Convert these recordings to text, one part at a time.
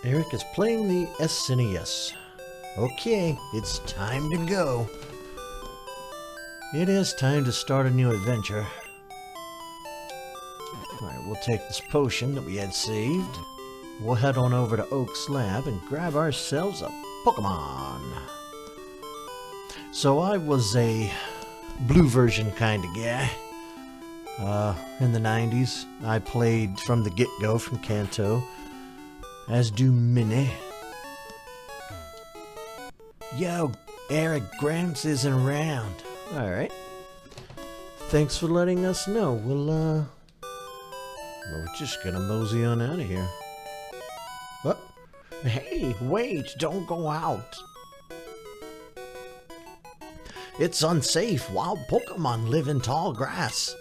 Eric is playing the SNES. Okay, it's time to go. It is time to start a new adventure. Alright, we'll take this potion that we had saved. We'll head on over to Oak's lab and grab ourselves a Pokemon. So I was a blue version kind of guy. In the 90s, I played from the get-go from Kanto, as do many. Yo, Eric, Gramps isn't around. Alright. Thanks for letting us know. We're just gonna mosey on out of here. What? Hey, wait, don't go out. It's unsafe. Wild Pokemon live in tall grass.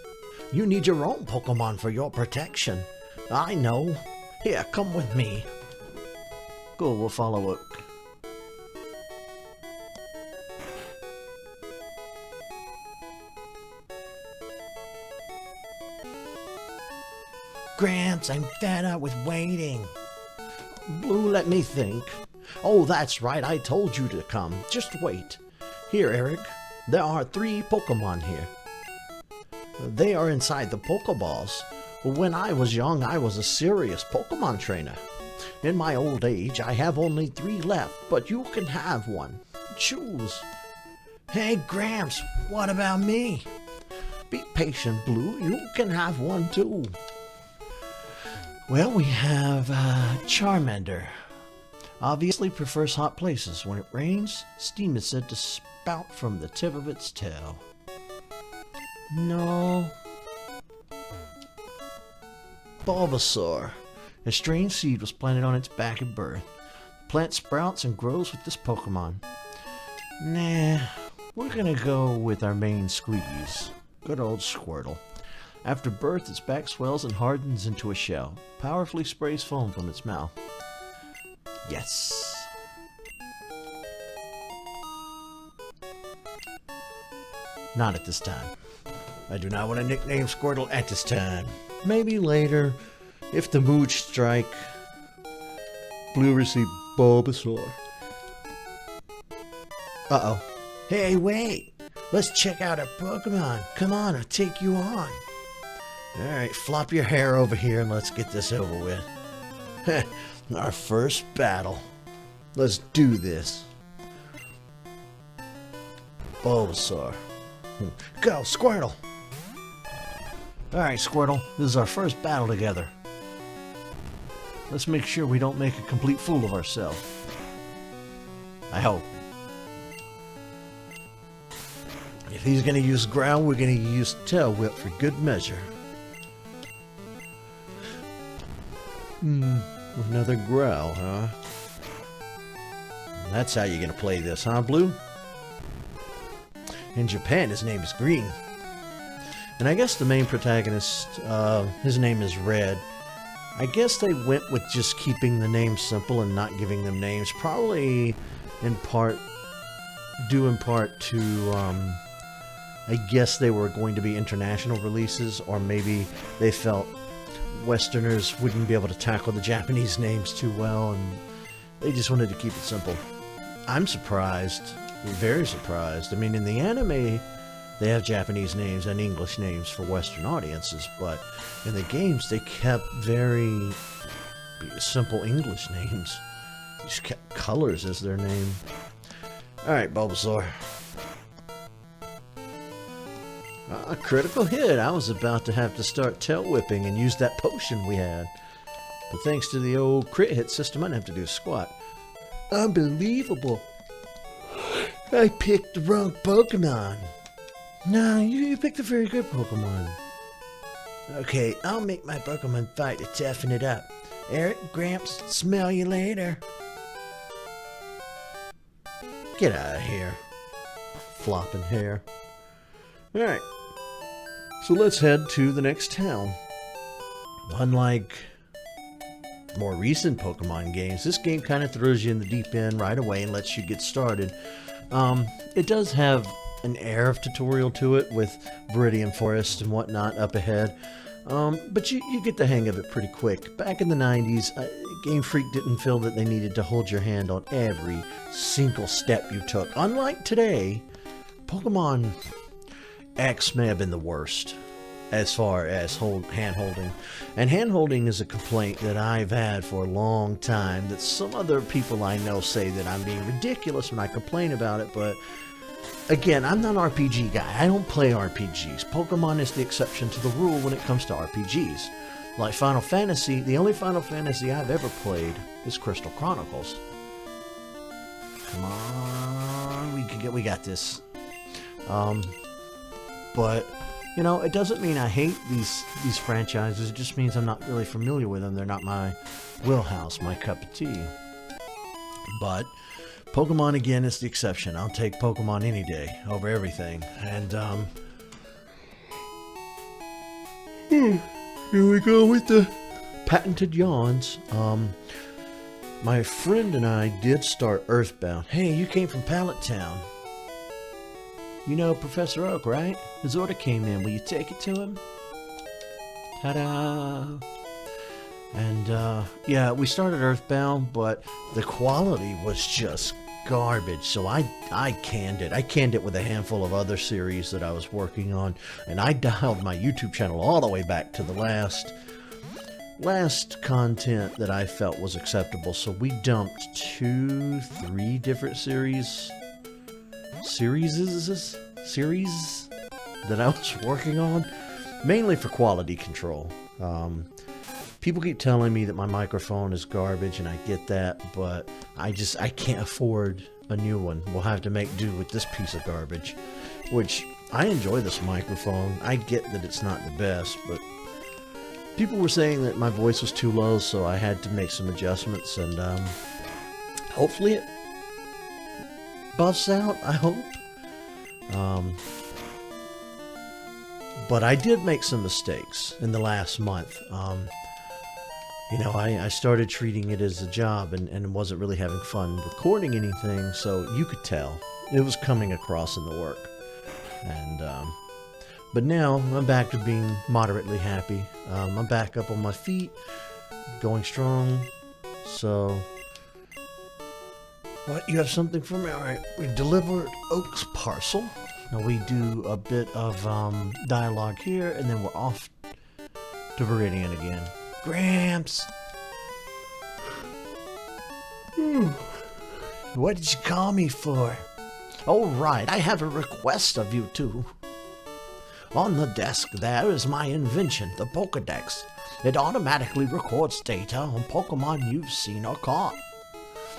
You need your own Pokemon for your protection. I know. Here, come with me. Cool, we'll follow Oak. Gramps, I'm fed up with waiting. Blue, let me think. Oh, that's right, I told you to come. Just wait. Here, Eric, there are 3 Pokemon here. They are inside the Pokeballs. When I was young, I was a serious Pokemon trainer. In my old age, I have only 3 left, but you can have one. Choose. Hey, Gramps, what about me? Be patient, Blue. You can have one too. Well, we have Charmander. Obviously prefers hot places. When it rains, steam is said to spout from the tip of its tail. No. Bulbasaur. A strange seed was planted on its back at birth. The plant sprouts and grows with this Pokemon. Nah, we're gonna go with our main squeeze. Good old Squirtle. After birth, its back swells and hardens into a shell. Powerfully sprays foam from its mouth. Yes. Not at this time. I do not want to nickname Squirtle at this time. Maybe later, if the mood strike. Blue received Bulbasaur. Uh-oh. Hey, wait! Let's check out our Pokemon. Come on, I'll take you on. Alright, flop your hair over here and let's get this over with. Our first battle. Let's do this. Bulbasaur. Go, Squirtle! Alright, Squirtle, this is our first battle together. Let's make sure we don't make a complete fool of ourselves. I hope. If he's gonna use ground, we're gonna use tail whip for good measure. Another growl, huh? That's how you're gonna play this, huh, Blue? In Japan, his name is Green. And I guess the main protagonist, his name is Red. I guess they went with just keeping the names simple and not giving them names. Probably due in part to, I guess they were going to be international releases, or maybe they felt Westerners wouldn't be able to tackle the Japanese names too well, and they just wanted to keep it simple. I'm surprised, very surprised. I mean, in the anime, they have Japanese names and English names for Western audiences, but in the games, they kept very simple English names. They just kept colors as their name. Alright, Bulbasaur. A critical hit. I was about to have to start tail whipping and use that potion we had. But thanks to the old crit hit system, I didn't have to do squat. Unbelievable. I picked the wrong Pokemon. No, you picked a very good Pokemon. Okay, I'll make my Pokemon fight to toughen it up. Eric, Gramps, smell you later. Get out of here. Flopping hair. Alright. So let's head to the next town. Unlike more recent Pokemon games, this game kind of throws you in the deep end right away and lets you get started. It does have an air of tutorial to it with Viridian Forest and whatnot up ahead. But you get the hang of it pretty quick. Back in the 90s, Game Freak didn't feel that they needed to hold your hand on every single step you took. Unlike today, Pokemon X may have been the worst as far as hand-holding. And hand-holding is a complaint that I've had for a long time, that some other people I know say that I'm being ridiculous when I complain about it, but again, I'm not an RPG guy. I don't play RPGs. Pokemon is the exception to the rule when it comes to RPGs. Like Final Fantasy, the only Final Fantasy I've ever played is Crystal Chronicles. Come on, we got this. But you know, it doesn't mean I hate these franchises. It just means I'm not really familiar with them. They're not my wheelhouse, my cup of tea. But Pokemon, again, is the exception. I'll take Pokemon any day over everything. And, here we go with the patented yawns. My friend and I did start Earthbound. Hey, you came from Pallet Town. You know Professor Oak, right? His order came in. Will you take it to him? Ta-da! And, yeah, we started Earthbound, but the quality was just garbage, so I canned it. I canned it with a handful of other series that I was working on, and I dialed my YouTube channel all the way back to the last content that I felt was acceptable. So we dumped 3 different series that I was working on, mainly for quality control. People keep telling me that my microphone is garbage, and I get that, but I can't afford a new one. We'll have to make do with this piece of garbage, which I enjoy this microphone. I get that it's not the best, but people were saying that my voice was too low, so I had to make some adjustments, and hopefully it buffs out, I hope. But I did make some mistakes in the last month. You know, I started treating it as a job and wasn't really having fun recording anything, so you could tell it was coming across in the work. And but now I'm back to being moderately happy. I'm back up on my feet, going strong. So, what, you have something for me? All right, we delivered Oak's parcel. Now we do a bit of dialogue here, and then we're off to Viridian again. Gramps! What did you call me for? Oh, right, I have a request of you two. On the desk there is my invention, the Pokédex. It automatically records data on Pokemon you've seen or caught.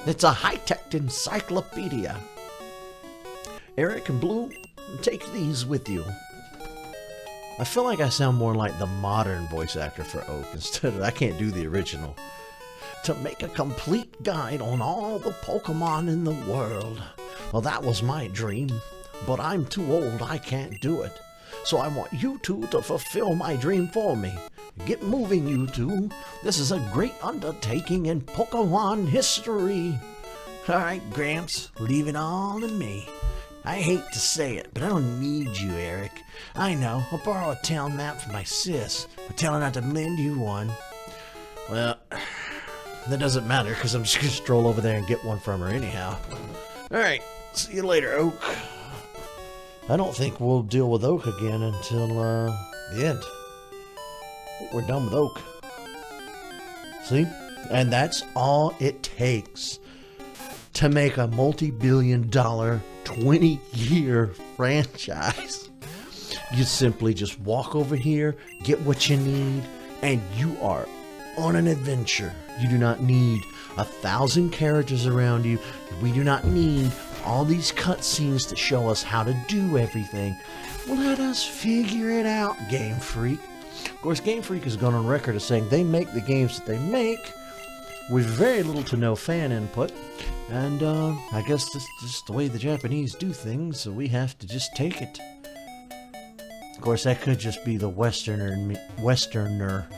It's a high-tech encyclopedia. Eric and Blue, take these with you. I feel like I sound more like the modern voice actor for Oak instead of, I can't do the original. To make a complete guide on all the Pokemon in the world. Well, that was my dream, but I'm too old, I can't do it. So I want you two to fulfill my dream for me. Get moving, you two. This is a great undertaking in Pokemon history. Alright, Gramps, leave it all to me. I hate to say it, but I don't need you, Eric. I know, I'll borrow a town map from my sis, but tell her not to lend you one. Well, that doesn't matter, because I'm just going to stroll over there and get one from her anyhow. Alright, see you later, Oak. I don't think we'll deal with Oak again until the end. I think we're done with Oak. See? And that's all it takes to make a multi-billion-dollar 20-year franchise. You simply just walk over here, get what you need, and you are on an adventure. You do not need 1,000 characters around you. We do not need all these cutscenes to show us how to do everything. Let us figure it out, Game Freak. Of course, Game Freak has gone on record as saying they make the games that they make with very little to no fan input. And I guess this is just the way the Japanese do things, so we have to just take it. Of course, that could just be the Westerner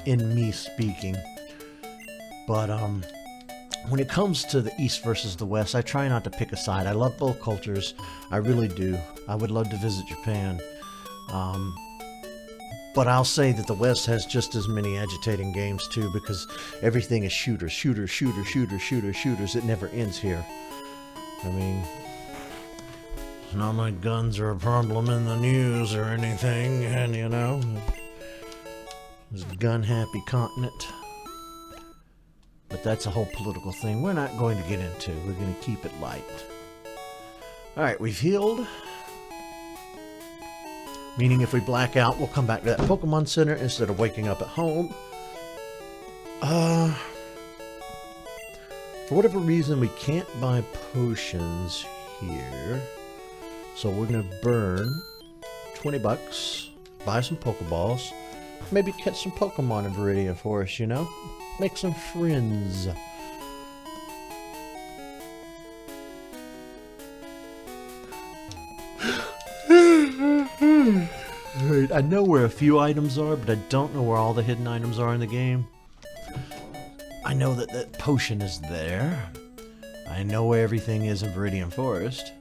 in me speaking. But when it comes to the East versus the West, I try not to pick a side. I love both cultures. I really do. I would love to visit Japan. But I'll say that the West has just as many agitating games too, because everything is shooters, shooters, shooters, shooters, shooters, shooters. It never ends here. I mean, it's not like guns are a problem in the news or anything, and you know, it's a gun-happy continent. But that's a whole political thing we're not going to get into. We're going to keep it light. Alright, we've healed. Meaning if we black out, we'll come back to that Pokemon Center instead of waking up at home. For whatever reason, we can't buy potions here. So we're going to burn 20 bucks, buy some Pokeballs, maybe catch some Pokemon in Viridian Forest, you know? Make some friends. I know where a few items are, but I don't know where all the hidden items are in the game. I know that that potion is there. I know where everything is in Viridian Forest.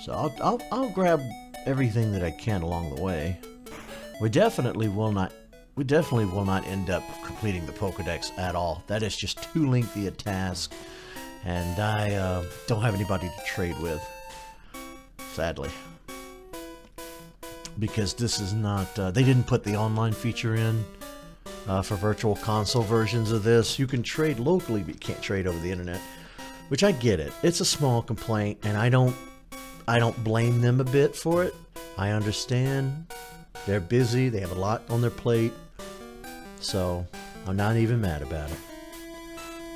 So I'll grab everything that I can along the way. We definitely will not end up completing the Pokedex at all. That is just too lengthy a task, and I don't have anybody to trade with, sadly. Because this is not, they didn't put the online feature in for virtual console versions of this. You can trade locally, but you can't trade over the internet, which I get it. It's a small complaint, and I don't blame them a bit for it. I understand. They're busy, they have a lot on their plate, so I'm not even mad about it.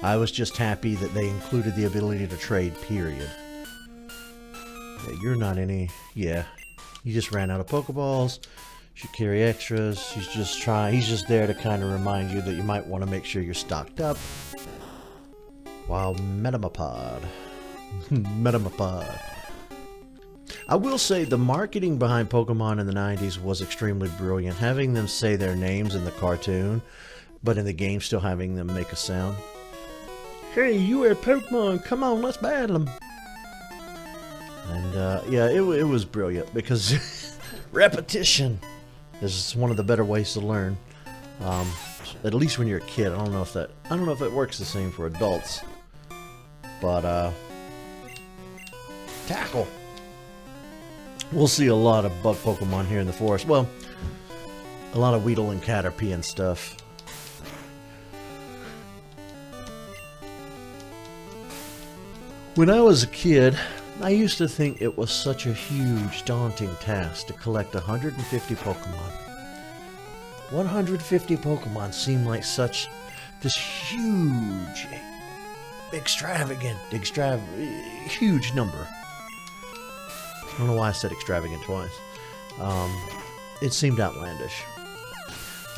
I was just happy that they included the ability to trade, period. Yeah, you're not any... Yeah, you just ran out of Pokeballs. Should carry extras. He's just there to kind of remind you that you might want to make sure you're stocked up. Wow, Metamapod. Metamapod. I will say the marketing behind Pokemon in the 90s was extremely brilliant. Having them say their names in the cartoon, but in the game still having them make a sound. Hey, you are Pokemon, come on, let's battle them. And yeah, it was brilliant because repetition is one of the better ways to learn. At least when you're a kid. I don't know if it works the same for adults. But tackle. We'll see a lot of bug Pokemon here in the forest. Well, a lot of Weedle and Caterpie and stuff. When I was a kid, I used to think it was such a huge, daunting task to collect 150 Pokemon. 150 Pokemon seemed like this huge, huge number. I don't know why I said extravagant twice. It seemed outlandish.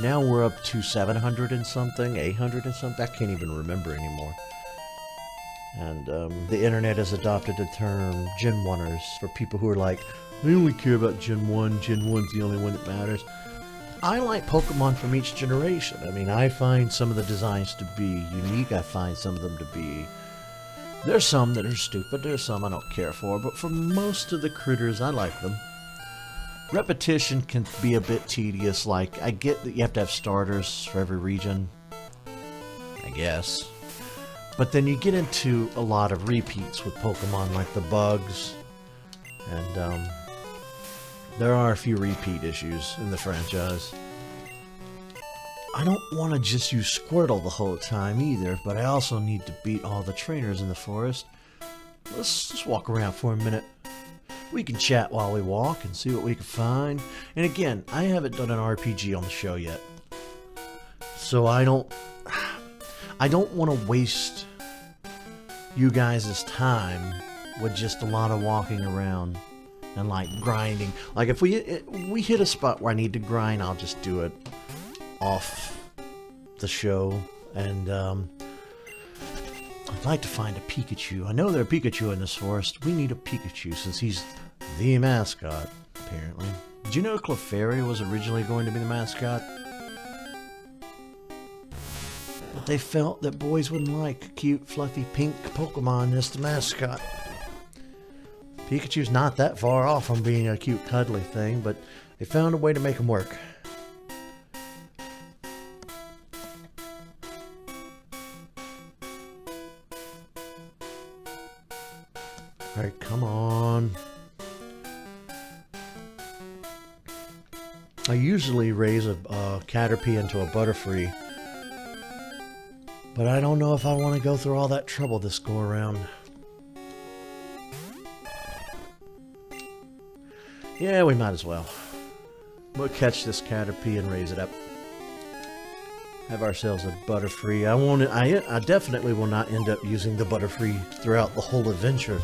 Now we're up to 700 and something, 800 and something. I can't even remember anymore. And the internet has adopted the term Gen 1ers for people who are like, I only care about Gen 1. Gen 1's the only one that matters. I like Pokemon from each generation. I mean, I find some of the designs to be unique. I find some of them to be... There's some that are stupid, there's some I don't care for, but for most of the critters, I like them. Repetition can be a bit tedious, like, I get that you have to have starters for every region, I guess. But then you get into a lot of repeats with Pokemon, like the bugs, and there are a few repeat issues in the franchise. I don't want to just use Squirtle the whole time either, but I also need to beat all the trainers in the forest. Let's just walk around for a minute. We can chat while we walk and see what we can find. And again, I haven't done an RPG on the show yet. So I don't want to waste you guys' time with just a lot of walking around and like grinding. Like if we hit a spot where I need to grind, I'll just do it off the show. And I'd like to find a Pikachu. I know there are Pikachu in this forest. We need a Pikachu since he's the mascot, apparently. Did you know Clefairy was originally going to be the mascot? But they felt that boys wouldn't like a cute, fluffy, pink Pokemon as the mascot. Pikachu's not that far off from being a cute, cuddly thing, but they found a way to make him work. Alright, come on. I usually raise a Caterpie into a Butterfree, but I don't know if I want to go through all that trouble this go around. Yeah, we might as well. We'll catch this Caterpie and raise it up. Have ourselves a Butterfree. I definitely will not end up using the Butterfree throughout the whole adventure.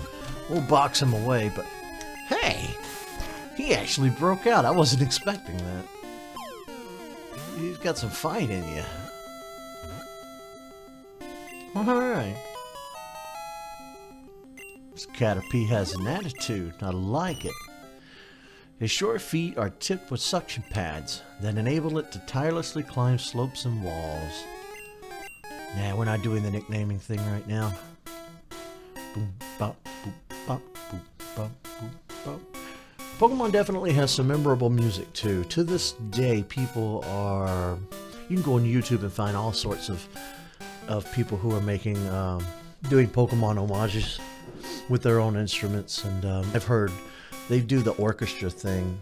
We'll box him away, but hey! He actually broke out. I wasn't expecting that. He's got some fight in you. Alright. This Caterpie has an attitude. I like it. His short feet are tipped with suction pads that enable it to tirelessly climb slopes and walls. Nah, we're not doing the nicknaming thing right now. Boom, bop, boop, bop, boop, bop, boop, bop. Pokemon definitely has some memorable music too. To this day, people are... You can go on YouTube and find all sorts of people who are making, doing Pokemon homages with their own instruments. And I've heard they do the orchestra thing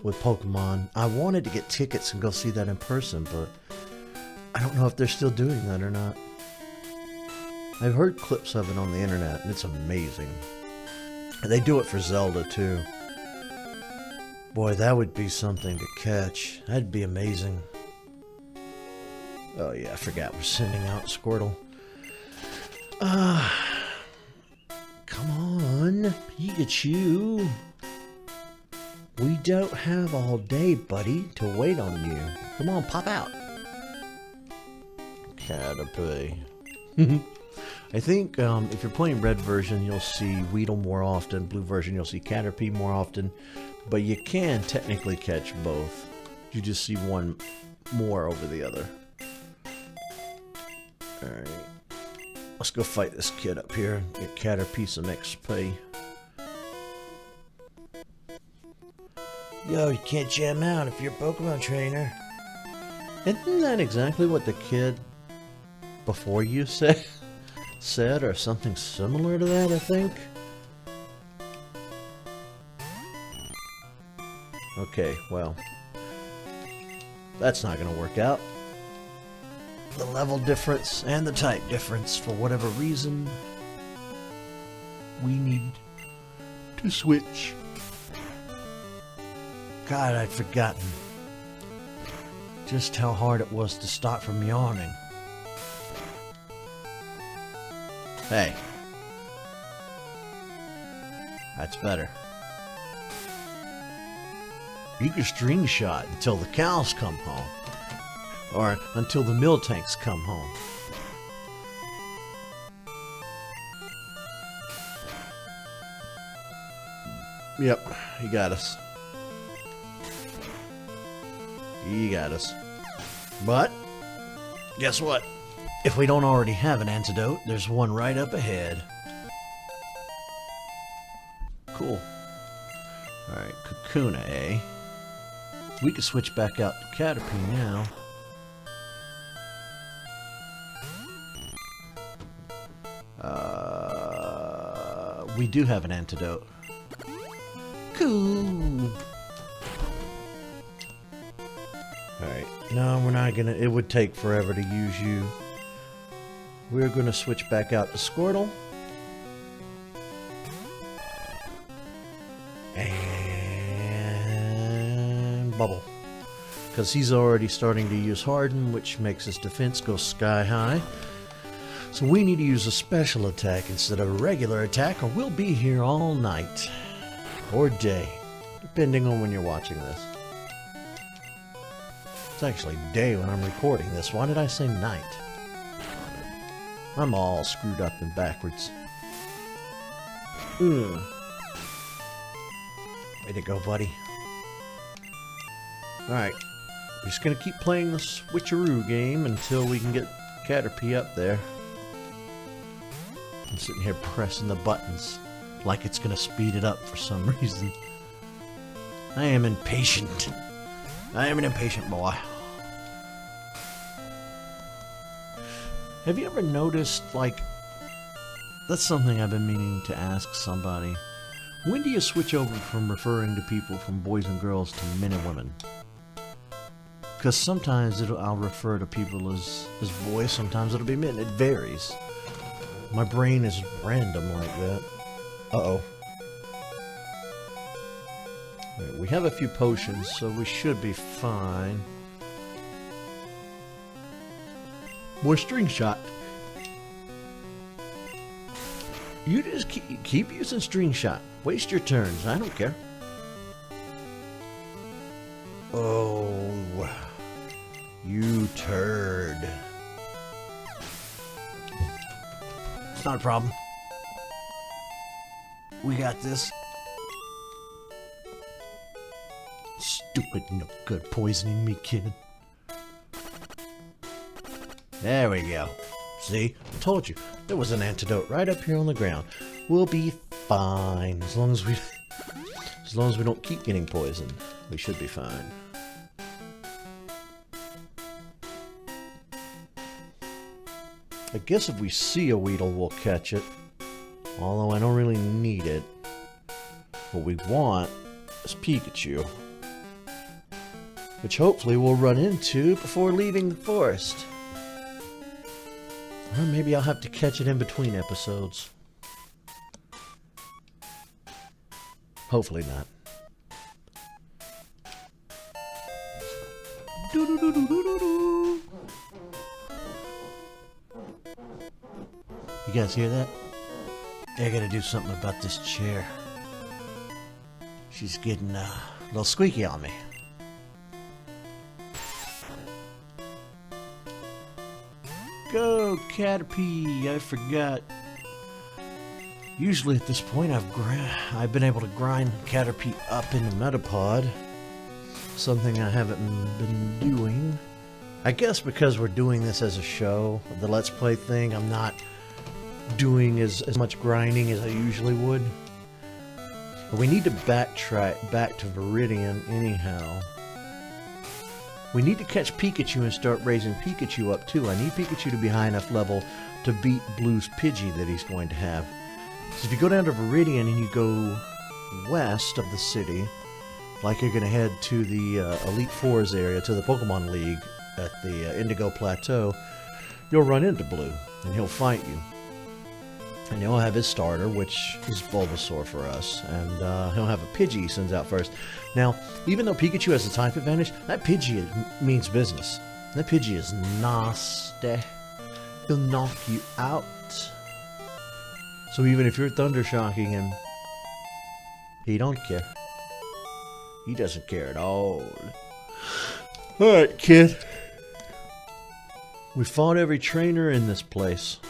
with Pokemon. I wanted to get tickets and go see that in person, but I don't know if they're still doing that or not. I've heard clips of it on the internet, and it's amazing. And they do it for Zelda too. Boy, that would be something to catch. That'd be amazing. Oh yeah, I forgot we're sending out Squirtle. Come on, Pikachu. We don't have all day, buddy, to wait on you. Come on, pop out. Caterpie. I think if you're playing red version, you'll see Weedle more often. Blue version, you'll see Caterpie more often. But you can technically catch both. You just see one more over the other. Alright. Let's go fight this kid up here. Get Caterpie some XP. Yo, you can't jam out if you're a Pokemon trainer. Isn't that exactly what the kid before you said? Or something similar to that, I think? Okay, well, that's not going to work out. The level difference and the type difference, for whatever reason, we need to switch. God, I'd forgotten just how hard it was to stop from yawning. Hey. That's better. You can string shot until the cows come home. Or until the mill tanks come home. Yep, he got us. He got us. But, guess what? If we don't already have an antidote, there's one right up ahead. Cool. Alright, Kakuna, eh? We can switch back out to Caterpie now. We do have an antidote. Cool. Alright, no, we're not gonna... It would take forever to use you. We're gonna switch back out to Squirtle. And... Bubble. Because he's already starting to use Harden, which makes his defense go sky high. So we need to use a special attack instead of a regular attack, or we'll be here all night. Or day. Depending on when you're watching this. It's actually day when I'm recording this. Why did I say night? I'm all screwed up and backwards. Way to go, buddy. Alright. We're just gonna keep playing the switcheroo game until we can get Caterpie up there. I'm sitting here pressing the buttons like it's gonna speed it up for some reason. I am impatient. I am an impatient boy. Have you ever noticed, like, That's something I've been meaning to ask somebody. When do you switch over from referring to people from boys and girls to men and women? Because sometimes I'll refer to people as boys, sometimes it'll be men. It varies. My brain is random like that. Uh-oh. Right, we have a few potions, so we should be fine. More string shot. You just keep using string shot. Waste your turns. I don't care. Oh, you turd. It's not a problem. We got this. Stupid, no good, poisoning me, kid. There we go. See? I told you. There was an antidote right up here on the ground. We'll be fine. As long as we don't keep getting poisoned, we should be fine. I guess if we see a Weedle, we'll catch it. Although I don't really need it. What we want is Pikachu. Which hopefully we'll run into before leaving the forest. Or maybe I'll have to catch it in between episodes. Hopefully not. You guys hear that? I gotta do something about this chair. She's getting a little squeaky on me. Go, Caterpie! I forgot. Usually at this point I've been able to grind Caterpie up into Metapod. Something I haven't been doing. I guess because we're doing this as a show, the Let's Play thing, I'm not doing as much grinding as I usually would. But we need to backtrack back to Viridian anyhow. We need to catch Pikachu and start raising Pikachu up too. I need Pikachu to be high enough level to beat Blue's Pidgey that he's going to have. So if you go down to Viridian and you go west of the city, like you're going to head to the Elite Fours area, to the Pokemon League at the Indigo Plateau, you'll run into Blue and he'll fight you. And he'll have his starter, which is Bulbasaur for us. And he'll have a Pidgey he sends out first. Now, even though Pikachu has a type advantage, that Pidgey means business. That Pidgey is nasty. He'll knock you out. So even if you're Thunder Shocking him, he don't care. He doesn't care at all. Alright, kid. We fought every trainer in this place.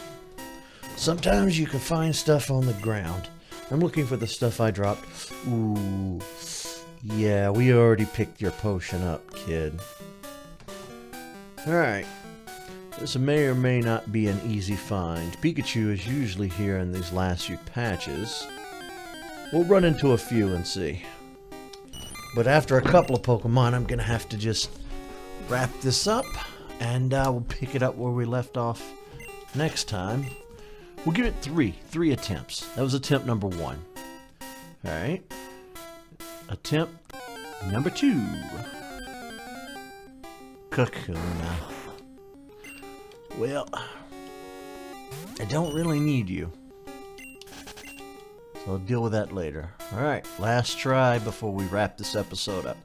Sometimes you can find stuff on the ground. I'm looking for the stuff I dropped. Ooh. Yeah, we already picked your potion up, kid. Alright. This may or may not be an easy find. Pikachu is usually here in these last few patches. We'll run into a few and see. But after a couple of Pokemon, I'm going to have to just wrap this up. And we'll pick it up where we left off next time. We'll give it three attempts. That was attempt number 1. Alright. Attempt number 2. Kakuna. Well, I don't really need you. So I'll deal with that later. Alright, last try before we wrap this episode up.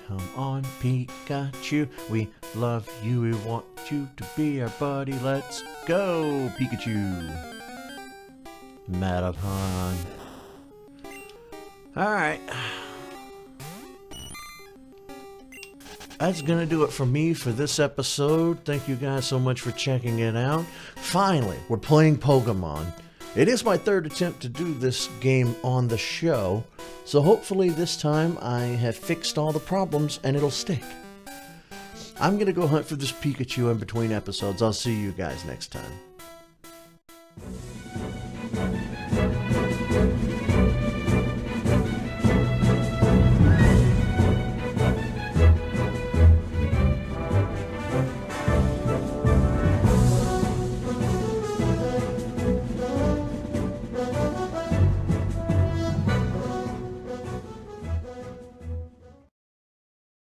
Come on, Pikachu. We love you. We want you to be our buddy. Let's go, Pikachu. Metapon. Alright. That's gonna do it for me for this episode. Thank you guys so much for checking it out. Finally, we're playing Pokemon. It is my 3rd attempt to do this game on the show, so hopefully this time I have fixed all the problems and it'll stick. I'm gonna go hunt for this Pikachu in between episodes. I'll see you guys next time.